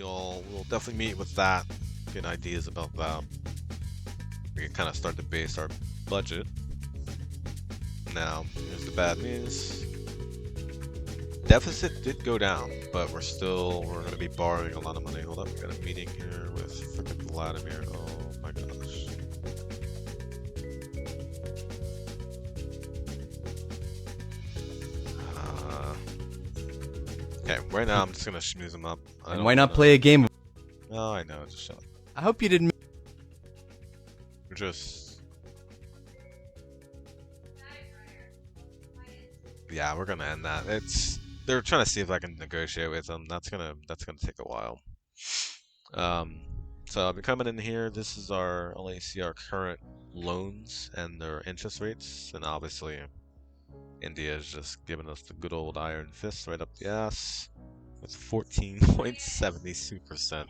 we'll definitely meet with that, get ideas about that. We can kind of start to base our budget. Now, here's the bad news. Deficit did go down, but we're going to be borrowing a lot of money. Hold up, we got a meeting here with frickin' Vladimir. Oh my gosh. Okay, right now I'm just gonna schmooze him up. And why not play a game? Oh, I know, just shut up. I hope you didn't. We're just... Yeah, we're gonna end that. They're trying to see if I can negotiate with them. That's gonna take a while. So I'll be coming in here. This is our, I'll let you see our current loans and their interest rates, and obviously India is just giving us the good old iron fist right up the ass with 14.72%,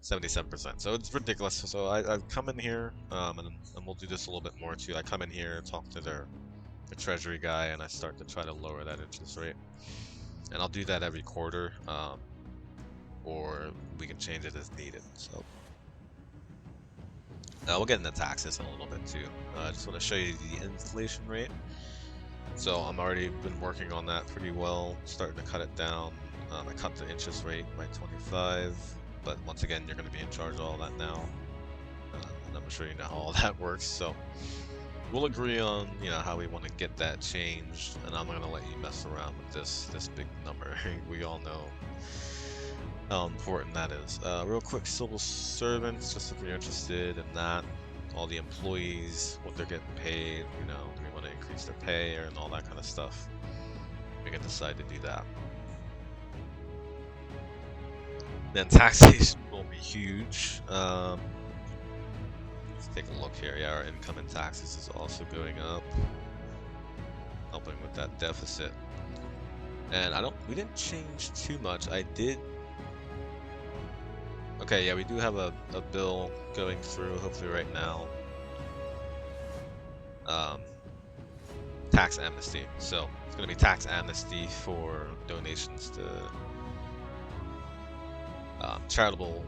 77%. So it's ridiculous. So I come in here, and we'll do this a little bit more too. I come in here, talk to the Treasury guy, and I start to try to lower that interest rate. And I'll do that every quarter, or we can change it as needed. So we'll get into taxes in a little bit too. I just want to show you the inflation rate. So I'm already been working on that pretty well, starting to cut it down. I cut the interest rate by 25, but once again, you're going to be in charge of all that now. And I'm sure you know how all that works. So we'll agree on, how we want to get that changed, and I'm gonna let you mess around with this big number. We all know how important that is. Real quick, civil servants, just if you're interested in that, all the employees, what they're getting paid, do we want to increase their pay and all that kind of stuff. We can decide to do that. Then taxation will be huge. Let's take a look here. Yeah, our income and taxes is also going up, helping with that deficit. And we didn't change too much. Okay, yeah, we do have a bill going through, hopefully right now. Tax amnesty. So it's going to be tax amnesty for donations to charitable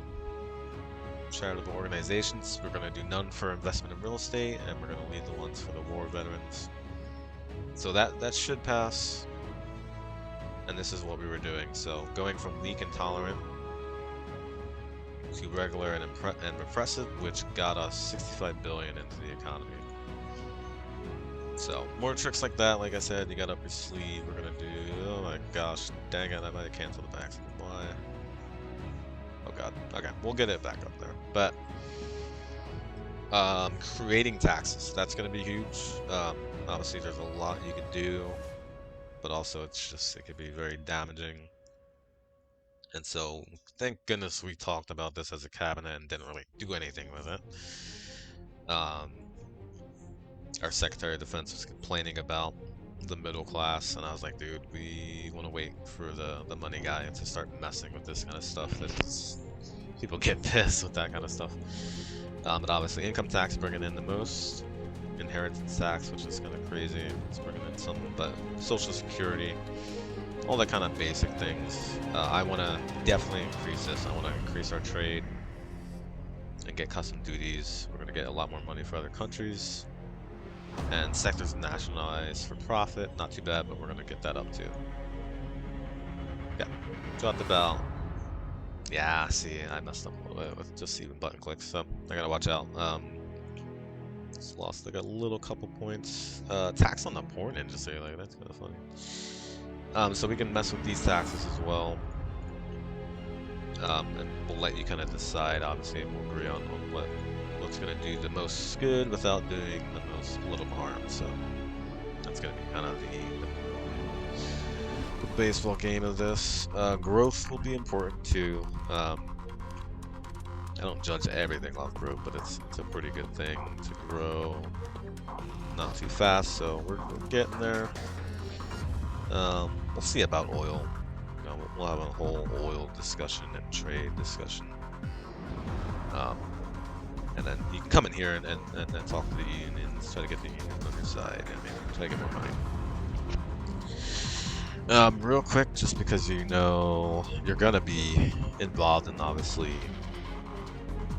organizations. We're going to do none for investment in real estate, and we're going to leave the ones for the war veterans. So that should pass. And this is what we were doing. So going from weak and tolerant to regular and repressive, which got us 65 billion into the economy. So more tricks like that. Like I said, you got up your sleeve. We're gonna do. Oh my gosh, dang it! I might have canceled the accident. Why? Oh god. Okay, we'll get it back up there. But creating taxes, that's gonna be huge. Obviously, there's a lot you can do, but also it could be very damaging. And so, thank goodness we talked about this as a cabinet and didn't really do anything with it. Our Secretary of Defense was complaining about the middle class, and I was like, dude, we want to wait for the money guy to start messing with this kind of stuff. People get pissed with that kind of stuff. But obviously, income tax bringing in the most. Inheritance tax, which is kind of crazy. It's bringing in some, but Social Security, all that kind of basic things. I want to definitely increase this. I want to increase our trade and get custom duties. We're going to get a lot more money for other countries. And sectors nationalized for profit. Not too bad, but we're going to get that up too. Yeah, drop the bell. Yeah, see, I messed up a little bit with just even button clicks, so I gotta watch out. Just lost like a little couple points. Tax on the porn industry, like that's kind of funny. So we can mess with these taxes as well. And we'll let you kind of decide. Obviously, we'll agree on what's gonna do the most good without doing the most little harm. So that's gonna be kind of the baseball game of this. Growth will be important too. I don't judge everything off growth, but it's a pretty good thing to grow. Not too fast, so we're getting there. We'll see about oil. We'll have a whole oil discussion and trade discussion. And then you can come in here and talk to the unions, try to get the unions on your side, and maybe try to get more money. Real quick, just because you know you're gonna be involved in obviously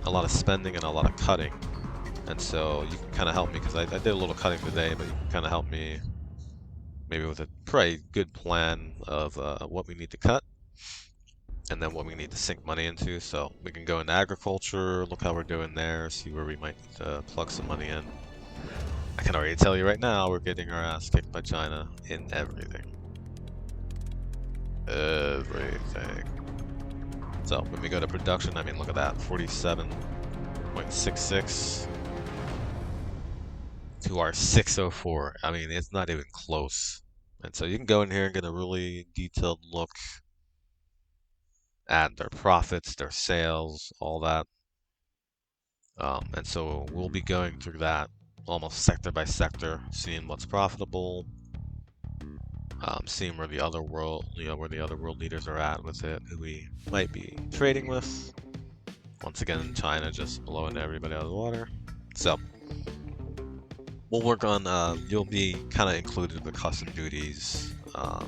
a lot of spending and a lot of cutting, and so you can kind of help me because I did a little cutting today, but you can kind of help me maybe with a pretty good plan of what we need to cut and then what we need to sink money into. So we can go into agriculture, look how we're doing there, see where we might need to plug some money in. I can already tell you right now, we're getting our ass kicked by China in everything. Everything. So when we go to production, I mean, look at that, 47.66 to our 604. I mean, it's not even close. And so you can go in here and get a really detailed look at their profits, their sales, all that. And so we'll be going through that almost sector by sector, seeing what's profitable, seeing where the other world, where the other world leaders are at with it, who we might be trading with. Once again, China just blowing everybody out of the water. So we'll work on. You'll be kind of included with custom duties,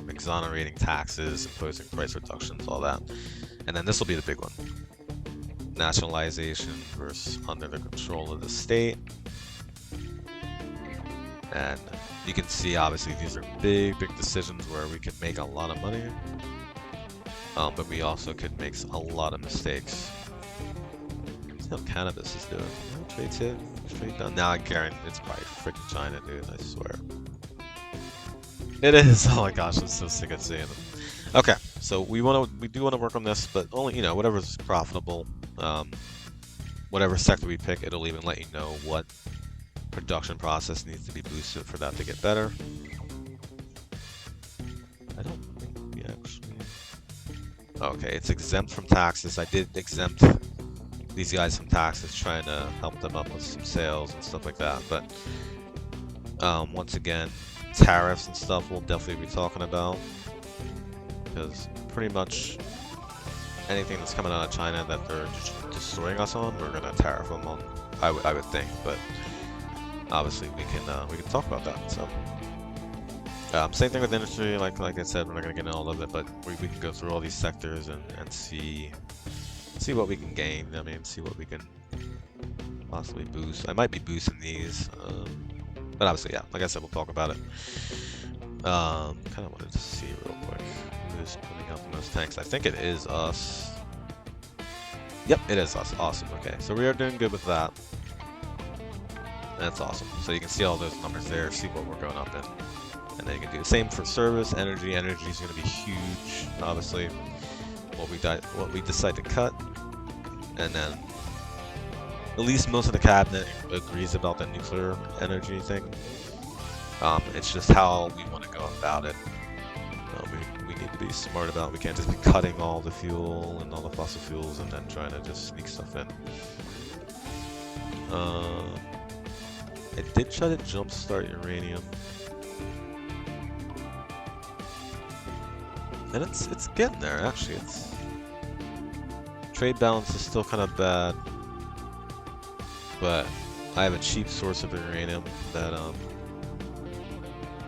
exonerating taxes, imposing price reductions, all that. And then this will be the big one: nationalization versus under the control of the state. And you can see, obviously, these are big decisions where we can make a lot of money, but we also could make a lot of mistakes. See how cannabis is doing. Trade's hit, trade done. Now I guarantee it's probably freaking China, dude. I swear. It is. Oh my gosh, I'm so sick of seeing it. Okay, so we do want to work on this, but only whatever's profitable. Whatever sector we pick, it'll even let you know what production process needs to be boosted for that to get better. I don't think we actually... Okay, it's exempt from taxes. I did exempt these guys from taxes, trying to help them up with some sales and stuff like that. But once again, tariffs and stuff we'll definitely be talking about, because pretty much anything that's coming out of China that they're destroying us on, we're gonna tariff them on. I would think, but obviously we can talk about that. So same thing with industry, like I said, we're not gonna get into all of it, but we can go through all these sectors and see what we can gain. I mean, see what we can possibly boost. I might be boosting these, but obviously, yeah, like I said, we'll talk about it. Kind of wanted to see real quick who's putting out the most tanks. I think it is us. Yep, it is us. Awesome. Okay, so we are doing good with that. That's awesome. So you can see all those numbers there, see what we're going up in. And then you can do the same for service, energy. Energy is going to be huge, obviously. What we decide to cut. And then at least most of the cabinet agrees about the nuclear energy thing. It's just how we want to go about it. We need to be smart about it. We can't just be cutting all the fuel and all the fossil fuels and then trying to just sneak stuff in. I did try to jumpstart uranium, and it's getting there. Actually, it's trade balance is still kind of bad, but I have a cheap source of uranium that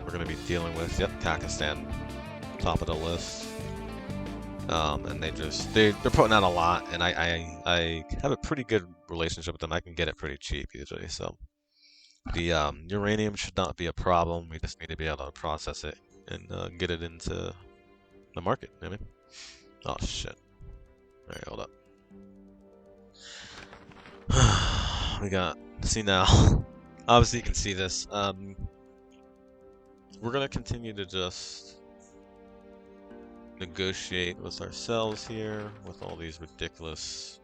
we're gonna be dealing with. Yep, Pakistan, top of the list. And they're putting out a lot, and I have a pretty good relationship with them. I can get it pretty cheap usually, so. The uranium should not be a problem. We just need to be able to process it and get it into the market. You know what I mean? Oh shit! All right, hold up. We got. See now. Obviously, you can see this. We're gonna continue to just negotiate with ourselves here with all these ridiculous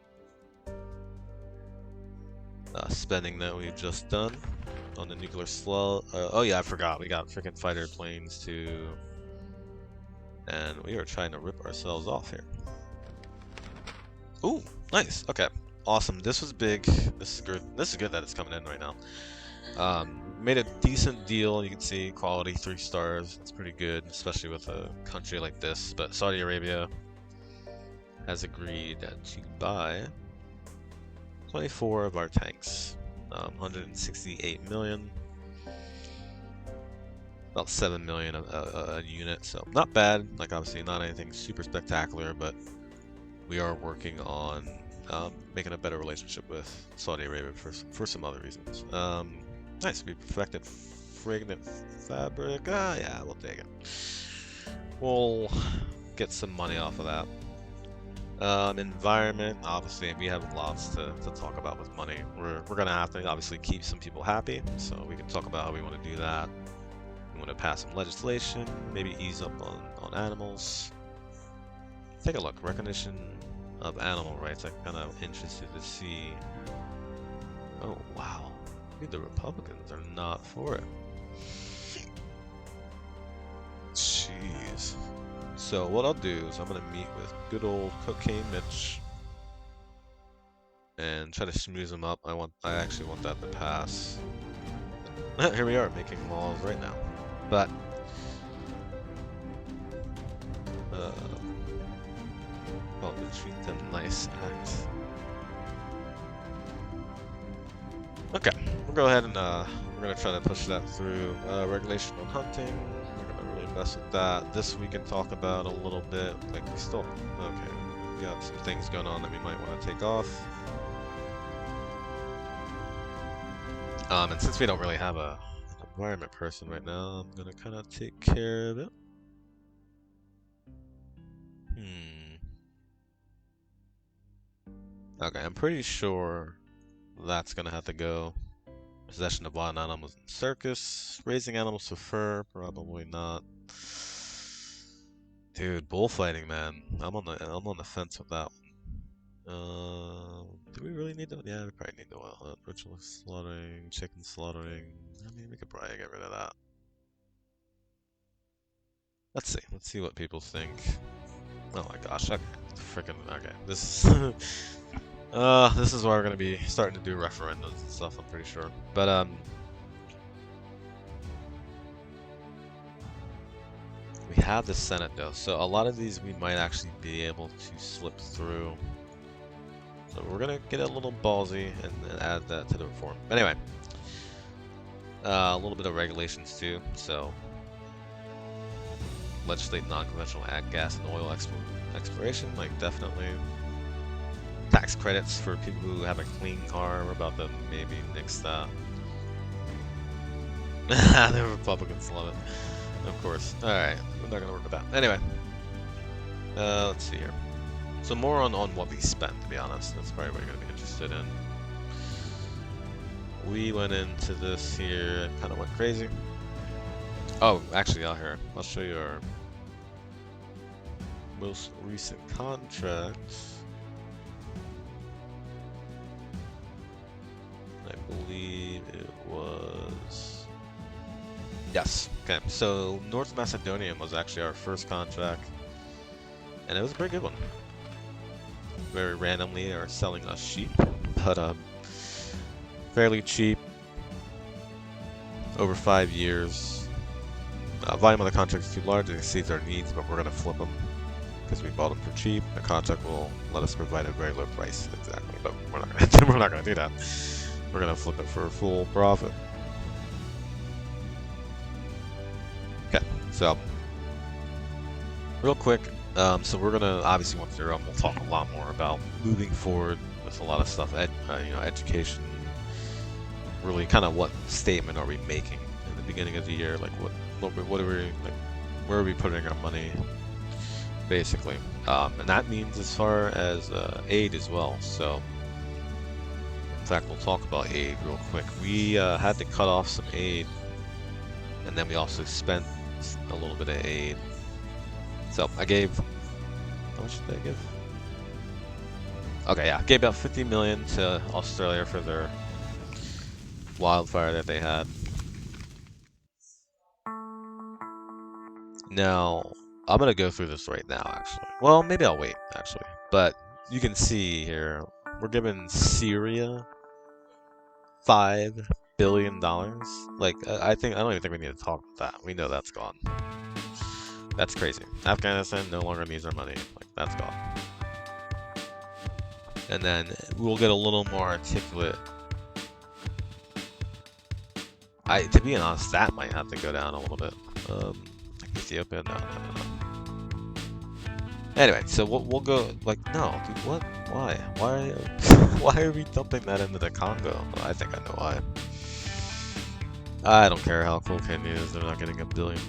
spending that we've just done on the nuclear slug. Oh yeah, I forgot. We got freaking fighter planes too, and we are trying to rip ourselves off here. Ooh, nice. Okay, awesome. This was big. This is good. This is good that it's coming in right now. Made a decent deal. You can see quality 3 stars. It's pretty good, especially with a country like this. But Saudi Arabia has agreed to buy 24 of our tanks. 168 million. about 7 million a unit, so not bad. Like obviously not anything super spectacular, but we are working on making a better relationship with Saudi Arabia for some other reasons. Nice, we perfected fragrant fabric. Yeah, we'll take it. We'll get some money off of that. Environment, obviously, we have lots to talk about with money. We're gonna have to obviously keep some people happy, so we can talk about how we want to do that. We want to pass some legislation, maybe ease up on animals. Take a look, recognition of animal rights. I'm kind of interested to see. Oh wow, dude, the Republicans are not for it. Jeez. So what I'll do is I'm gonna meet with good old Cocaine Mitch and try to schmooze him up. I actually want that to pass. Here we are making laws right now, but well, to treat them nice act. Okay, we'll go ahead and we're gonna try to push that through. Regulation on hunting. Mess with that. This we can talk about a little bit. Like we still, okay, we got some things going on that we might want to take off. And since we don't really have an environment person right now, I'm gonna kind of take care of it. Okay, I'm pretty sure that's gonna have to go. Possession of wild animals in circus. Raising animals for fur, probably not. Dude, bullfighting, man. I'm on the fence with that one. Do we really need to? Yeah, we probably need the wild hunt. Ritual slaughtering, chicken slaughtering. I mean, we could probably get rid of that. Let's see. Let's see what people think. Oh my gosh. Okay. Freaking. Okay. This. This is why we're gonna be starting to do referendums and stuff. I'm pretty sure. But we have the Senate though, so a lot of these we might actually be able to slip through. So we're gonna get a little ballsy and add that to the reform. Anyway, a little bit of regulations too. So legislate non-conventional gas and oil exploration, like definitely. Tax credits for people who have a clean car. We're about to maybe nix that. The Republicans love it. Of course. Alright, we're not gonna work with that. Anyway. Let's see here. So more on what we spent, to be honest. That's probably what you're gonna be interested in. We went into this here and kinda went crazy. Oh, actually I'll show you our most recent contract. I believe it was... Yes. Okay, so North Macedonia was actually our first contract, and it was a pretty good one. Very randomly, they are selling us sheep, but fairly cheap. Over 5 years. Volume of the contract is too large; it exceeds our needs, but we're gonna flip them because we bought them for cheap. The contract will let us provide a very low price, exactly, but we're not gonna we're not gonna do that. We're gonna flip it for a full profit. Okay, so real quick, so we're gonna obviously once they're we'll talk a lot more about moving forward with a lot of stuff, you know, education. Really, kind of what statement are we making in the beginning of the year? Like what are we like? Where are we putting our money? Basically, and that means as far as aid as well. So. In fact, we'll talk about aid real quick. We had to cut off some aid, and then we also spent a little bit of aid. So I gave, how much did I give? Okay, yeah, I gave about 50 million to Australia for their wildfire that they had. Now, I'm gonna go through this right now, actually. Well, maybe I'll wait, actually. But you can see here, we're giving Syria $5 billion. Like, I don't even think we need to talk about that. We know that's gone. That's crazy. Afghanistan no longer needs our money. Like, that's gone. And then we'll get a little more articulate. To be honest, that might have to go down a little bit. Ethiopia, no. Anyway, so we'll go, like, no, dude, what? Why? Why are we dumping that into the Congo? Well, I think I know why. I don't care how cool Kenya is, they're not getting $1 billion.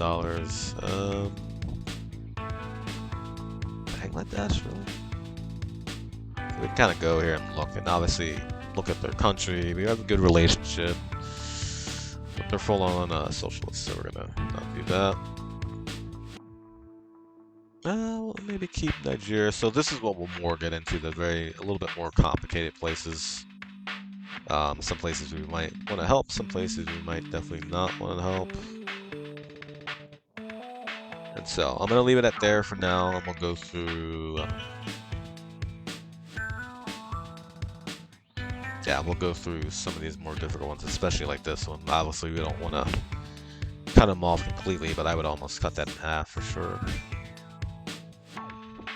Bangladesh, really? So we can kind of go here and look, and obviously look at their country. We have a good relationship. But they're full on socialists, so we're gonna not do that. Well, maybe keep Nigeria. So this is what we'll more get into, the a little bit more complicated places. Some places we might want to help, some places we might definitely not want to help. And so I'm going to leave it at there for now, and we'll go through... yeah, we'll go through some of these more difficult ones, especially like this one. Obviously, we don't want to cut them off completely, but I would almost cut that in half for sure.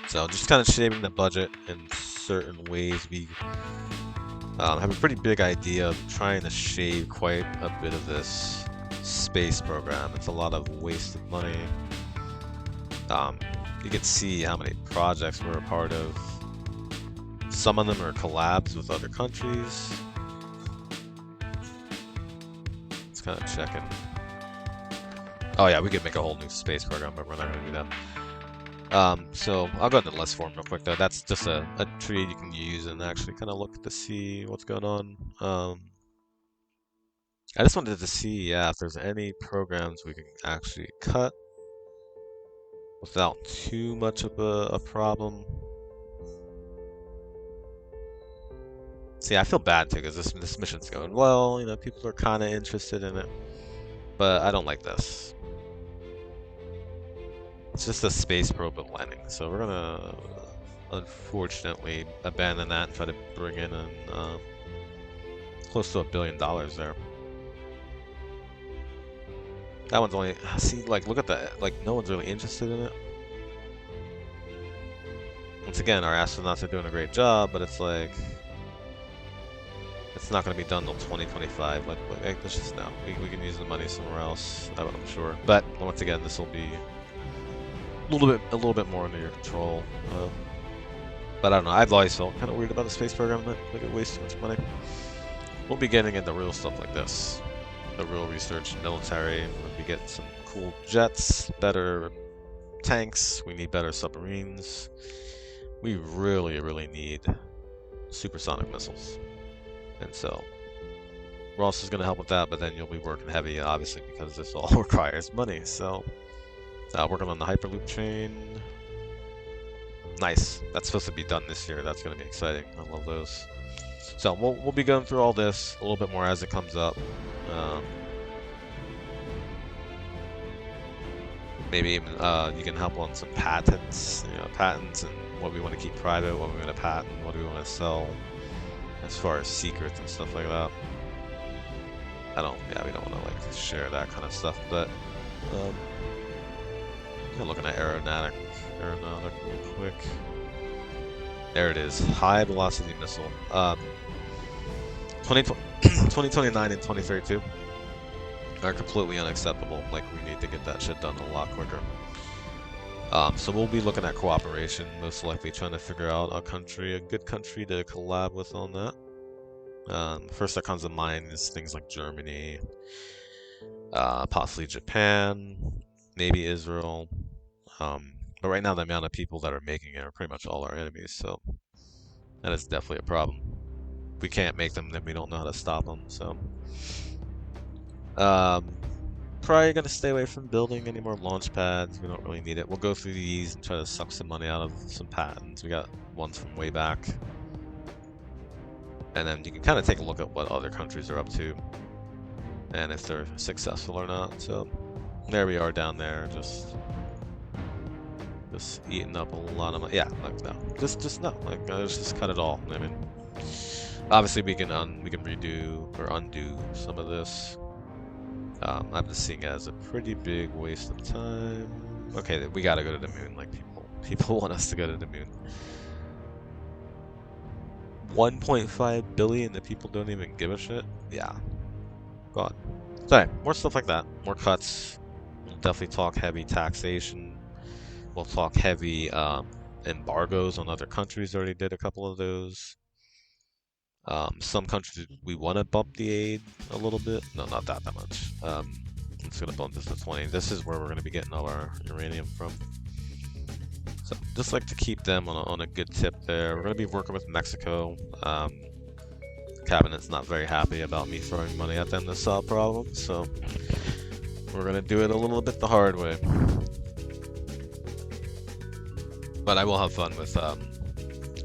So just kind of shaping the budget in certain ways. We have a pretty big idea of trying to shave quite a bit of this space program. It's a lot of wasted money. You can see how many projects we're a part of. Some of them are collabs with other countries. It's kind of checking. Oh yeah, we could make a whole new space program, but we're not going to do that. So I'll go into the list form real quick though. That's just a tree you can use and actually kind of look to see what's going on. I just wanted to see, yeah, if there's any programs we can actually cut without too much of a problem. See, I feel bad too because this mission's going well. You know, people are kind of interested in it, but I don't like this. It's just a space probe of landing, so we're gonna unfortunately abandon that and try to bring in close to $1 billion there. That one's only, see, like, look at that, like, no one's really interested in it. Once again, our astronauts are doing a great job, but it's like, it's not going to be done until 2025. Like let's just no. We can use the money somewhere else, I'm sure. But once again, this will be a little bit more under your control. But I don't know. I've always felt kind of weird about the space program that like it wastes too much money. We'll be getting into real stuff like this, the real research, military. We'll be getting some cool jets, better tanks. We need better submarines. We really need supersonic missiles. And so Ross is going to help with that, but then you'll be working heavy, obviously, because this all requires money. So, working on the Hyperloop train. Nice. That's supposed to be done this year. That's going to be exciting. I love those. So, we'll be going through all this a little bit more as it comes up. Maybe even you can help on some patents, patents and what we want to keep private, what we want to patent, what do we want to sell. As far as secrets and stuff like that. We don't want to like share that kind of stuff, but I'm looking at aeronautic real quick. There it is, high velocity missile. 2029 and 2032 are completely unacceptable. Like we need to get that shit done a lot quicker. So we'll be looking at cooperation, most likely trying to figure out a good country to collab with on that. First that comes to mind is things like Germany, possibly Japan, maybe Israel. But right now the amount of people that are making it are pretty much all our enemies, so that is definitely a problem. If we can't make them, then we don't know how to stop them, so. Probably gonna stay away from building any more launch pads. We don't really need it. We'll go through these and try to suck some money out of some patents. We got ones from way back. And then you can kind of take a look at what other countries are up to and if they're successful or not. So there we are down there, just eating up a lot of money. Yeah, like no, just no. Like let's just cut it all. I mean, obviously we can redo or undo some of this. I'm just seeing it as a pretty big waste of time. Okay, we gotta go to the moon. Like people want us to go to the moon. 1.5 billion that people don't even give a shit. Yeah, God. So, more stuff like that. More cuts. We'll definitely talk heavy taxation. We'll talk heavy embargoes on other countries. Already did a couple of those. Some countries we want to bump the aid a little bit. No, not that much. I'm just gonna bump this to 20. This is where we're gonna be getting all our uranium from. So just like to keep them on a good tip there. We're gonna be working with Mexico. Cabinet's not very happy about me throwing money at them to solve problems, so we're gonna do it a little bit the hard way. But I will have fun with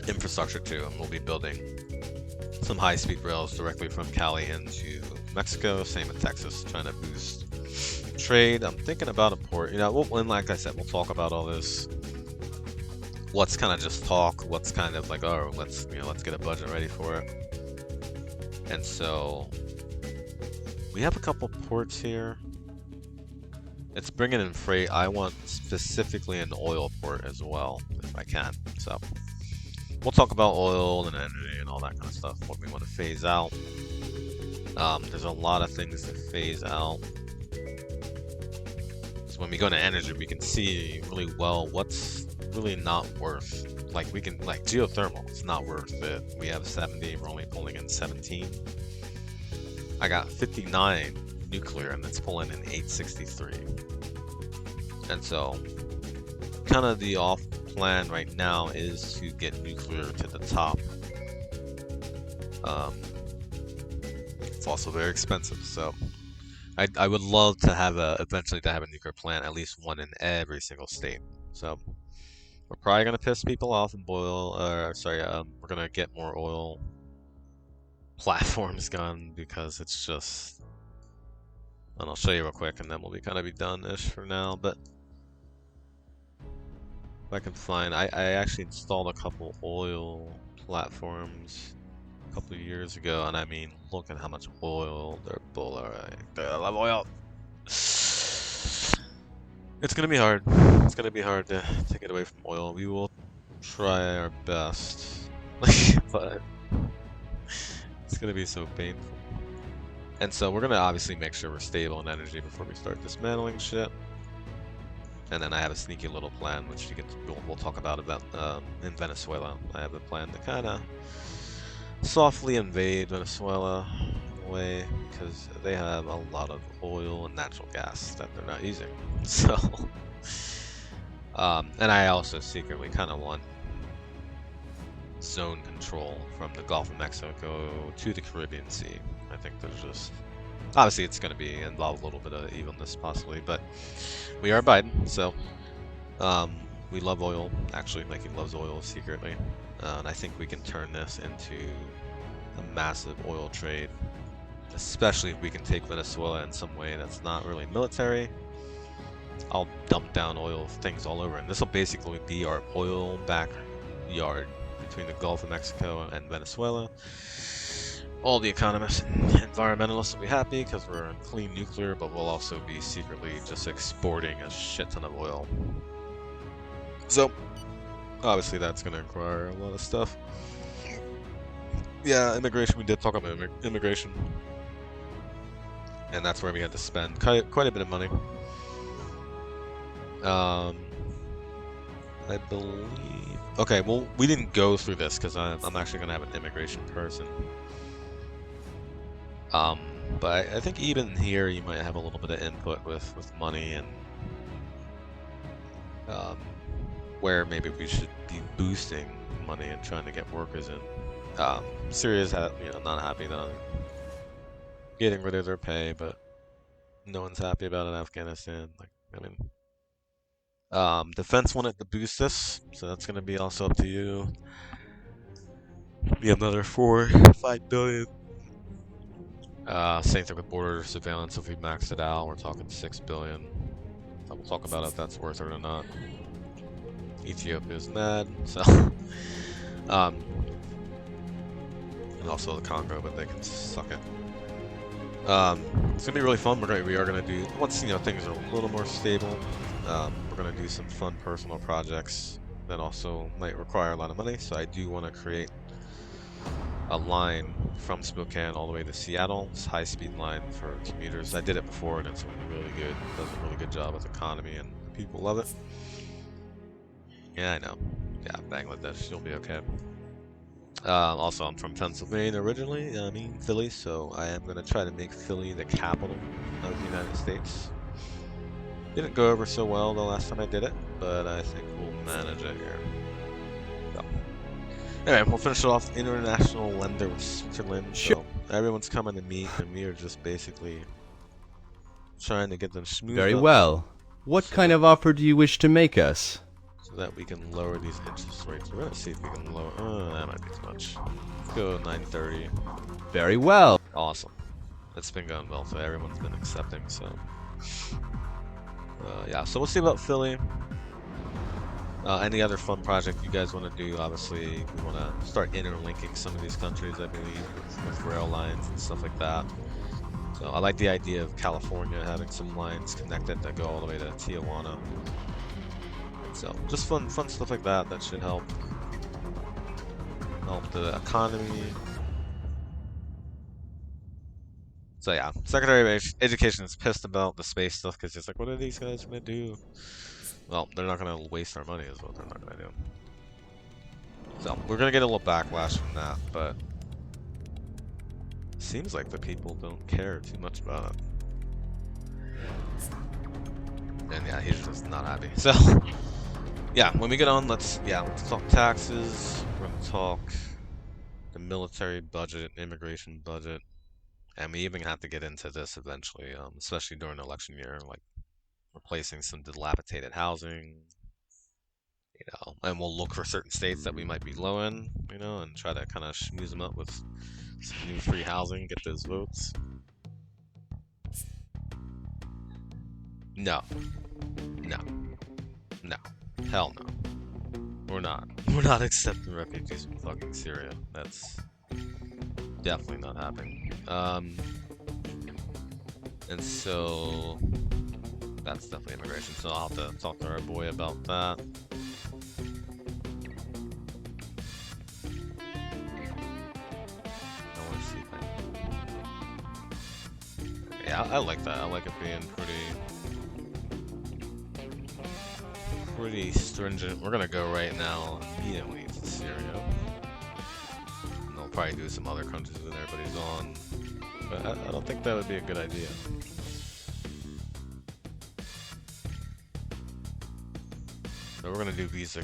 infrastructure too, and we'll be building some high-speed rails directly from Cali into Mexico. Same in Texas, trying to boost trade. I'm thinking about a port. You know, and like I said, we'll talk about all this. What's kind of just talk? What's kind of like, oh, let's get a budget ready for it. And so we have a couple ports here. It's bringing in freight. I want specifically an oil port as well, if I can. So we'll talk about oil and energy and all that kind of stuff, what we want to phase out. There's a lot of things to phase out. So when we go to energy, we can see really well what's really not worth. Like we can, like geothermal, it's not worth it. We have 70, we're only pulling in 17. I got 59 nuclear and it's pulling in 863. And so kind of the off plan right now is to get nuclear to the top. It's also very expensive, so I would love to have eventually to have a nuclear plant, at least one in every single state. So we're probably gonna piss people off and we're gonna get more oil platforms gone because it's just, and I'll show you real quick and then we'll kind of be done-ish for now. But if I can find, I actually installed a couple oil platforms a couple of years ago, and I mean, look at how much oil they're pulling. I love oil. It's gonna be hard. It's gonna be hard to get away from oil. We will try our best, but it's gonna be so painful. And so we're gonna obviously make sure we're stable in energy before we start dismantling shit. And then I have a sneaky little plan, which we'll talk about in Venezuela. I have a plan to kind of softly invade Venezuela in a way, because they have a lot of oil and natural gas that they're not using. So, and I also secretly kind of want zone control from the Gulf of Mexico to the Caribbean Sea. I think there's just, obviously it's going to be involve a little bit of evilness possibly, but we are Biden, so we love oil. Actually, like he loves oil secretly, and I think we can turn this into a massive oil trade, especially if we can take Venezuela in some way that's not really military. I'll dump down oil things all over, and this will basically be our oil backyard between the Gulf of Mexico and Venezuela. All the economists and environmentalists will be happy because we're in clean nuclear, but we'll also be secretly just exporting a shit ton of oil. So, obviously that's going to require a lot of stuff. Yeah, immigration, we did talk about immigration. And that's where we had to spend quite a bit of money. I believe... Okay, well, we didn't go through this because I'm actually going to have an immigration person. But I think even here you might have a little bit of input with money and where maybe we should be boosting money and trying to get workers in. Syria's not happy that I'm getting rid of their pay, but no one's happy about it in Afghanistan. Like, I mean, defense wanted to boost this, so that's gonna be also up to you. Be another 4-5 billion. Same thing with border surveillance. If we max it out, we're talking 6 billion. We'll talk about if that's worth it or not. Ethiopia's mad, so and also the Congo, but they can suck it. It's gonna be really fun. We are gonna do, once things are a little more stable, we're gonna do some fun personal projects that also might require a lot of money. So I do want to create a line from Spokane all the way to Seattle. It's a high-speed line for commuters. I did it before, and it's really good. It does a really good job with economy, and people love it. Yeah, I know. Yeah, Bangladesh, you'll be okay. Also, I'm from Pennsylvania originally. I mean Philly, so I am gonna try to make Philly the capital of the United States. Didn't go over so well the last time I did it, but I think we'll manage it here. So. Anyway, we'll finish it off. International lender with Switzerland. Sure. So everyone's coming to meet, and we are just basically trying to get them smoothed Very up well. What kind of offer do you wish to make us? so that we can lower these interest rates. We're gonna see if we can lower. That might be too much. Let's go 930. Very well. Awesome. It's been going well, so everyone's been accepting. So yeah. So we'll see about Philly. Any other fun project you guys want to do? Obviously, we want to start interlinking some of these countries, I believe, with rail lines and stuff like that. So I like the idea of California having some lines connected that go all the way to Tijuana. So just fun stuff like that. That should help the economy. So yeah, Secretary of Education is pissed about the space stuff because he's like, what are these guys gonna do? Well, they're not gonna waste our money, is what they're not gonna do. So we're gonna get a little backlash from that, but it seems like the people don't care too much about it. And yeah, he's just not happy. So yeah, when we get on, let's talk taxes. We're gonna talk the military budget, immigration budget, and we even have to get into this eventually, especially during election year, like replacing some dilapidated housing, and we'll look for certain states that we might be low in, and try to kind of schmooze them up with some new free housing, get those votes. No, no, no, hell no. We're not accepting refugees from fucking Syria. That's definitely not happening. And so that's definitely immigration. So I'll have to talk to our boy about that. Yeah, I like that. I like it being pretty stringent. We're gonna go right now immediately to Syria. And they'll probably do some other countries that everybody's on. But I don't think that would be a good idea. So we're gonna do visa,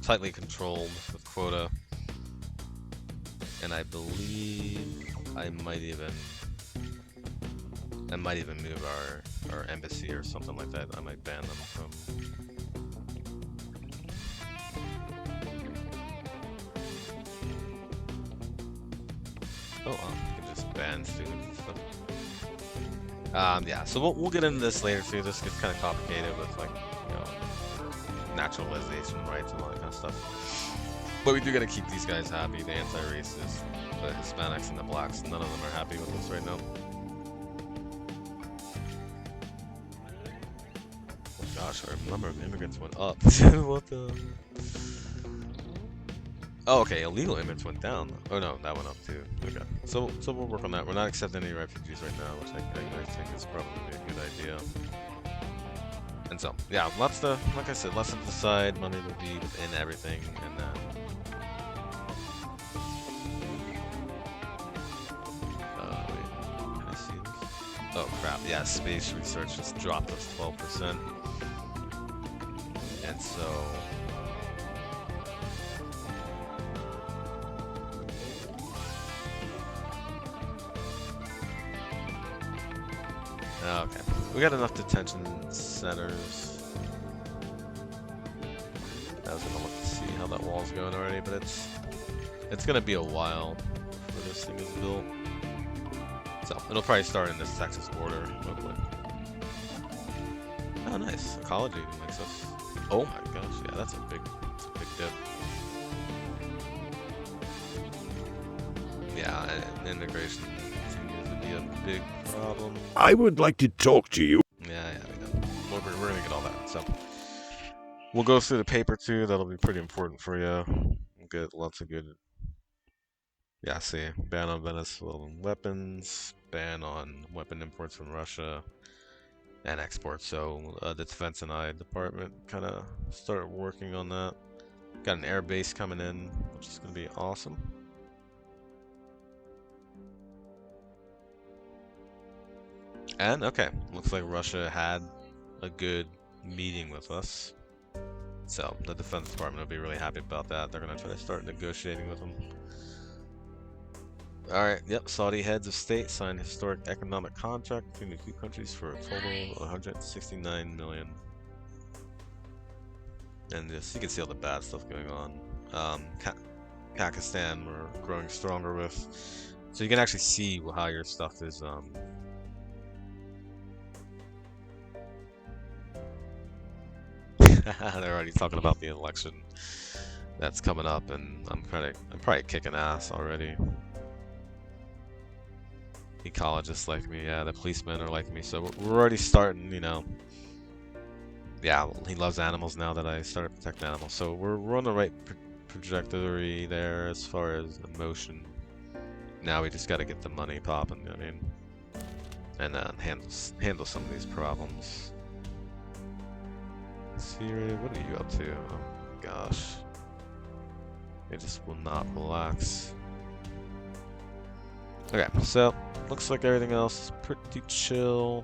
tightly controlled with quota. And I believe I might even move our embassy or something like that. I might ban them from. Oh, you can just ban students and stuff. Yeah. So we'll get into this later too. This gets kind of complicated with naturalization rights and all that kind of stuff. But we do gotta keep these guys happy. The anti-racists, the Hispanics, and the blacks. None of them are happy with this right now. Gosh, our number of immigrants went up. What the? Oh, okay. Illegal immigrants went down. Oh no, that went up too. Okay. So we'll work on that. We're not accepting any refugees right now, which I think is probably a good idea. And so, yeah, like I said, lots to decide. Money will be within everything, and then. Wait, can I see this? Oh crap! Yeah, space research just dropped us 12%. And so okay, we got enough detention centers. I was gonna look to see how that wall's going already, but it's gonna be a while before this thing is built. So it'll probably start in this Texas border, hopefully. Oh, nice. Ecology makes us. Oh my gosh, yeah, that's a big dip. Yeah, and integration continues to be a big problem. I would like to talk to you. Yeah, we know. We're gonna get all that. So we'll go through the paper too. That'll be pretty important for you. We'll get lots of good Yeah, see, ban on Venezuelan weapons, ban on weapon imports from Russia, and exports. So the Defense and I department kind of started working on that. Got an air base coming in, which is going to be awesome. And okay, looks like Russia had a good meeting with us. So the Defense Department will be really happy about that. They're going to try to start negotiating with them. Alright, yep, Saudi heads of state signed historic economic contract between the two countries for a total of 169 million. And this, you can see all the bad stuff going on. Pakistan we're growing stronger with. So you can actually see how your stuff is they're already talking about the election that's coming up, and I'm probably kicking ass already. Ecologists like me, yeah, the policemen are like me, so we're already starting, you know. Yeah, he loves animals now that I started protecting animals, so we're on the right trajectory there as far as emotion. Now we just got to get the money popping, you know what I mean, and handle some of these problems. Syria, what are you up to? Oh my gosh, they just will not relax. Okay, so looks like everything else is pretty chill.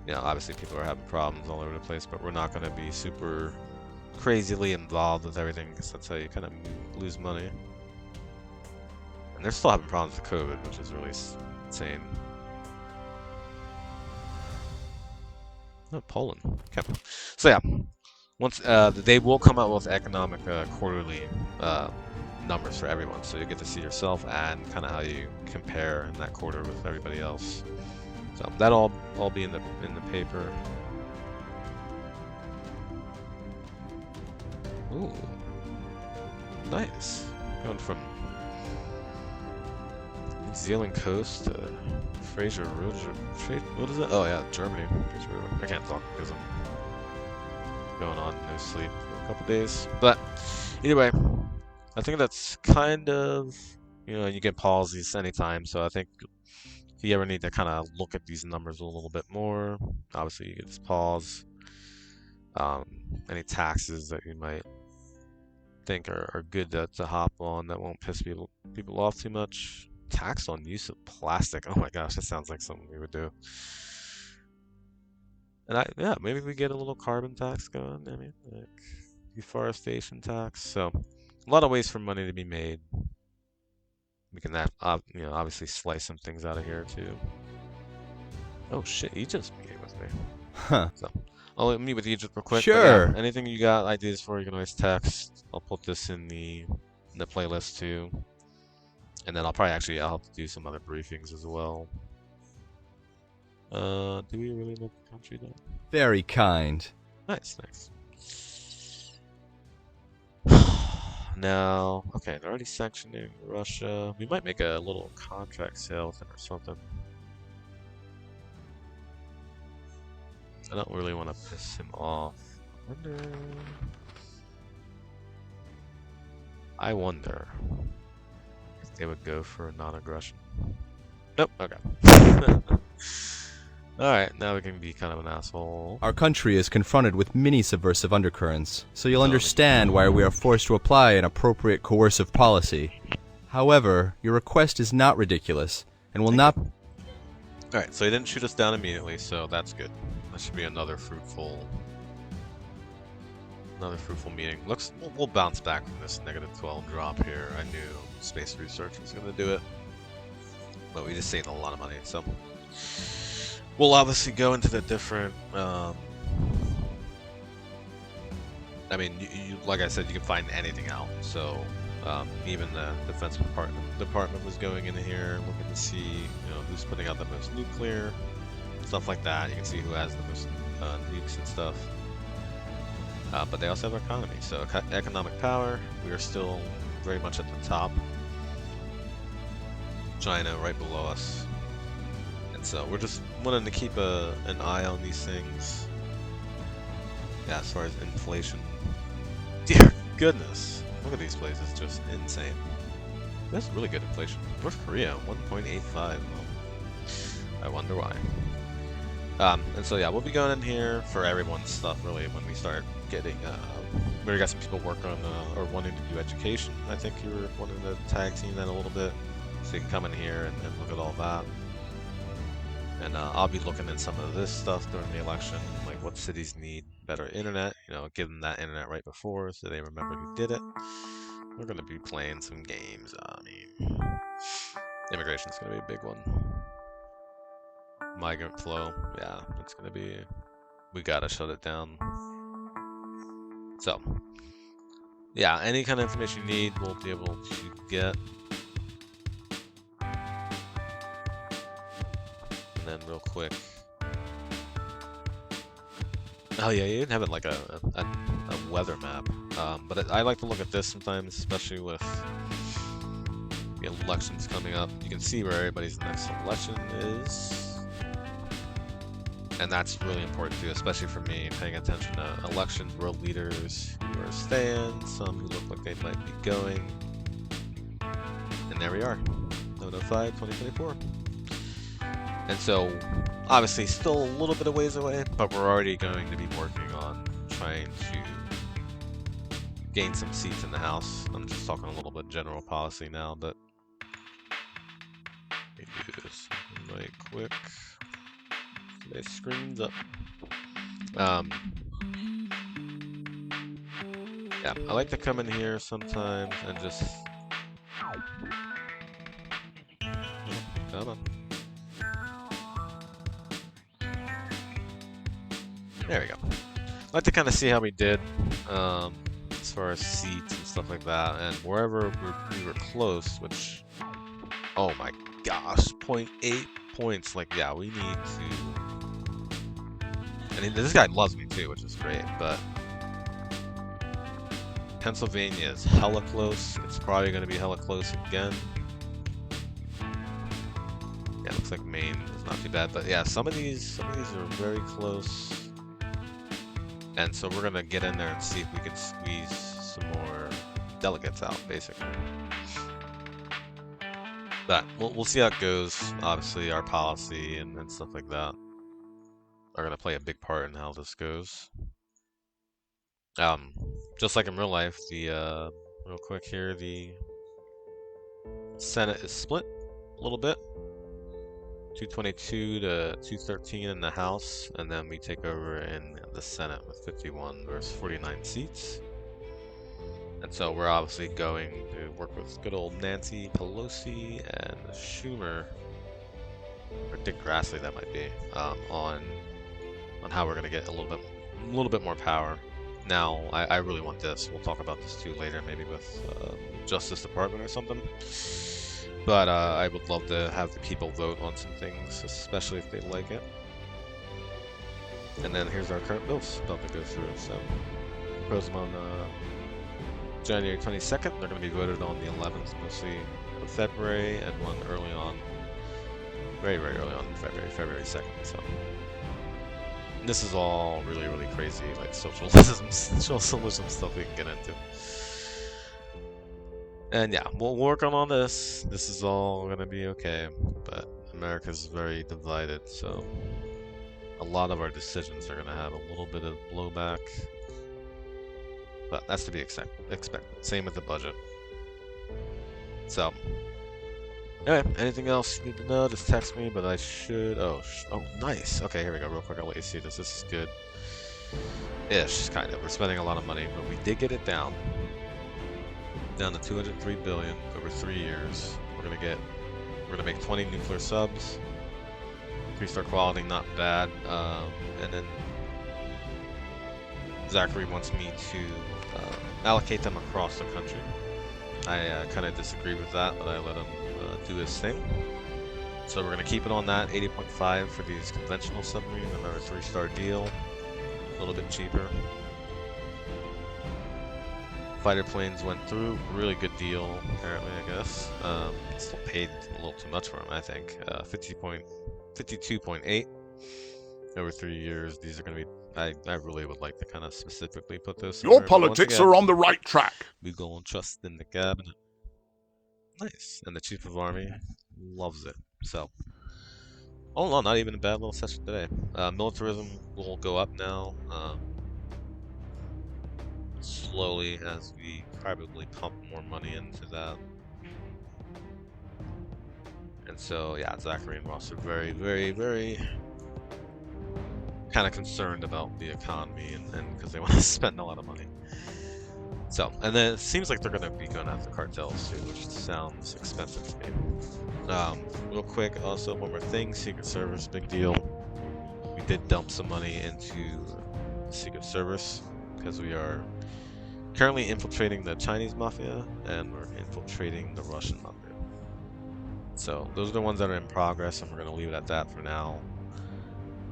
You know, obviously people are having problems all over the place, but we're not going to be super crazily involved with everything, because that's how you kind of lose money. And they're still having problems with COVID, which is really insane. Oh, Poland. Okay. So yeah, once they will come out with economic quarterly numbers for everyone, so you get to see yourself and kind of how you compare in that quarter with everybody else. So that'll all be in the paper. Ooh, nice. Going from New Zealand coast to Fraser Road. What is it? Oh yeah, Germany. I can't talk because I'm going on no sleep for a couple days. But either way, I think that's kind of, you know, you get policies anytime. So I think if you ever need to kind of look at these numbers a little bit more, obviously you get this pause. Any taxes that you might think are good to hop on that won't piss people off too much. Tax on use of plastic. Oh my gosh, that sounds like something we would do. And yeah, maybe we get a little carbon tax going. I mean, like deforestation tax. So a lot of ways for money to be made. We can you know, obviously slice some things out of here too. Oh shit, Egypt's meeting with me. Huh. So I'll meet with Egypt real quick. Sure. But yeah, anything you got ideas for, you can always text. I'll put this in the playlist too. And then I'll have to do some other briefings as well. Do we really know the country though? Very kind. Nice. Now, okay, they're already sanctioning Russia. We might make a little contract sale with them or something. I don't really want to piss him off. I wonder if they would go for non-aggression. Nope, okay. Alright, now we can be kind of an asshole. Our country is confronted with many subversive undercurrents, so you'll understand why we are forced to apply an appropriate coercive policy. However, your request is not ridiculous, and will not... Alright, so he didn't shoot us down immediately, so that's good. That should be another fruitful meeting. We'll bounce back from this -12 drop here. I knew space research was going to do it, but we just saved a lot of money, so we'll obviously go into the different I mean, you like I said, you can find anything out, so even the Defense Department was going in here looking to see, you know, who's putting out the most nuclear, stuff like that. You can see who has the most nukes and stuff. But they also have economy, so economic power, we are still very much at the top. China right below us. And so we're just wanting to keep an eye on these things. Yeah, as far as inflation. Dear goodness. Look at these places, just insane. That's really good inflation. North Korea, 1.85. Well, I wonder why. And so yeah, we'll be going in here for everyone's stuff really when we start getting. We already got some people working on or wanting to do education. I think you were wanting to tag team that a little bit, so you can come in here and look at all that. And I'll be looking at some of this stuff during the election, like what cities need better internet. You know, give them that internet right before, so they remember who did it. We're gonna be playing some games. I mean, immigration's gonna be a big one. Migrant flow, yeah, it's gonna be. We gotta shut it down. So, yeah, any kind of information you need, we'll be able to get. And then real quick. Oh yeah, you even have it like a weather map. But I like to look at this sometimes, especially with the elections coming up. You can see where everybody's next election is. And that's really important too, especially for me, paying attention to elections, world leaders who are staying, some who look like they might be going. And there we are, 9/05, 2024. And so, obviously, still a little bit of ways away, but we're already going to be working on trying to gain some seats in the House. I'm just talking a little bit general policy now, but let me do this right quick. My screen's up. Yeah, I like to come in here sometimes and just. Come on. There we go. I like to kind of see how we did as far as seats and stuff like that, and wherever we were close, which, oh my gosh, 0.8 points. Like, yeah, we need to. I mean, this guy loves me too, which is great, but Pennsylvania is hella close. It's probably going to be hella close again. Yeah, it looks like Maine is not too bad, but yeah, some of these are very close. And so we're going to get in there and see if we can squeeze some more delegates out, basically. But we'll see how it goes. Obviously, our policy and stuff like that are going to play a big part in how this goes. Just like in real life, real quick here, the Senate is split a little bit. 222 to 213 in the House, and then we take over in the Senate with 51 versus 49 seats. And so we're obviously going to work with good old Nancy Pelosi and Schumer, or Dick Grassley that might be, on how we're going to get a little bit more power. Now, I really want this. We'll talk about this too later, maybe with Justice Department or something. But I would love to have the people vote on some things, especially if they like it. And then here's our current bills about to go through. So, propose them on January 22nd. They're going to be voted on the 11th, mostly of February, and one early on, very, very early on in February 2nd. So, this is all really, really crazy, like socialism stuff we can get into. And yeah, we'll work on all this. This is all gonna be okay, but America's very divided, so a lot of our decisions are gonna have a little bit of blowback. But that's to be expected. Same with the budget. So, anyway, anything else you need to know, just text me, but I should... Oh, nice. Okay, here we go, real quick, I'll let you see this. This is good. Ish, kind of. We're spending a lot of money, but we did get it down to 203 billion over 3 years. We're gonna make 20 nuclear subs. Increase our quality, not bad. And then Zachary wants me to allocate them across the country. I kind of disagree with that, but I let him do his thing. So we're gonna keep it on that 80.5 for these conventional submarines. Another 3-star deal, a little bit cheaper. Fighter planes went through, really good deal, apparently, I guess. Still paid a little too much for them, I think. 52.8. over 3 years. These are going to be. I really would like to kind of specifically put this. Your Somewhere, but once politics again, are on the right track. we go and trust in the cabinet. Nice, and the chief of army loves it. So, oh no, not even a bad little session today. Militarism will go up now. Slowly as we probably pump more money into that. And so, yeah, Zachary and Ross are very, very, very kind of concerned about the economy and because they want to spend a lot of money. So, and then it seems like they're going to be going after cartels too, which sounds expensive to me. Real quick, also one more thing, Secret Service, big deal. We did dump some money into the Secret Service because we are currently infiltrating the Chinese mafia and we're infiltrating the Russian mafia. So those are the ones that are in progress, and we're going to leave it at that for now.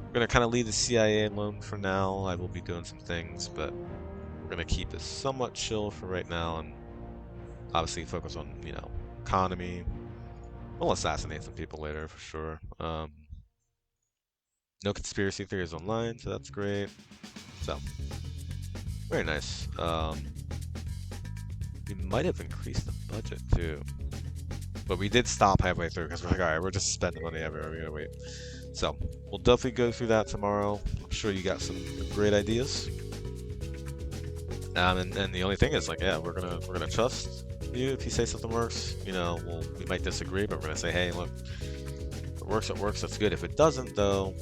We're going to kind of leave the CIA alone for now. I will be doing some things, but we're going to keep it somewhat chill for right now and obviously focus on, you know, economy. We'll assassinate some people later for sure. No conspiracy theories online, so that's great. So, very nice. We might have increased the budget too. But we did stop halfway through because we're like, alright, we're just spending money everywhere. We gotta wait. So we'll definitely go through that tomorrow. I'm sure you got some great ideas. And the only thing is like, yeah, we're gonna trust you. If you say something works, you know, we might disagree, but we're gonna say, hey, look, if it works, that's good. If it doesn't, though,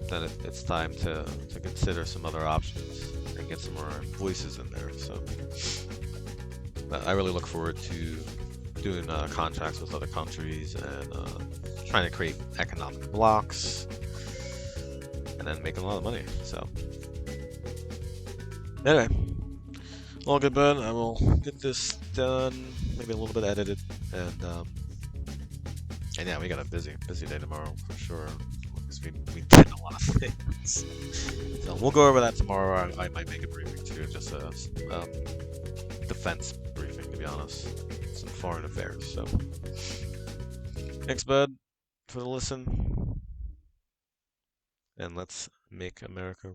then it's time to consider some other options and get some more voices in there. So I really look forward to doing contracts with other countries and trying to create economic blocks and then making a lot of money. So anyway, all good, bud. I will get this done, maybe a little bit edited, and yeah, we got a busy day tomorrow for sure because we did a lot of things. So we'll go over that tomorrow. I might make a briefing too, just a defense briefing, to be honest. Some foreign affairs. So thanks, bud, for the listen, and let's make America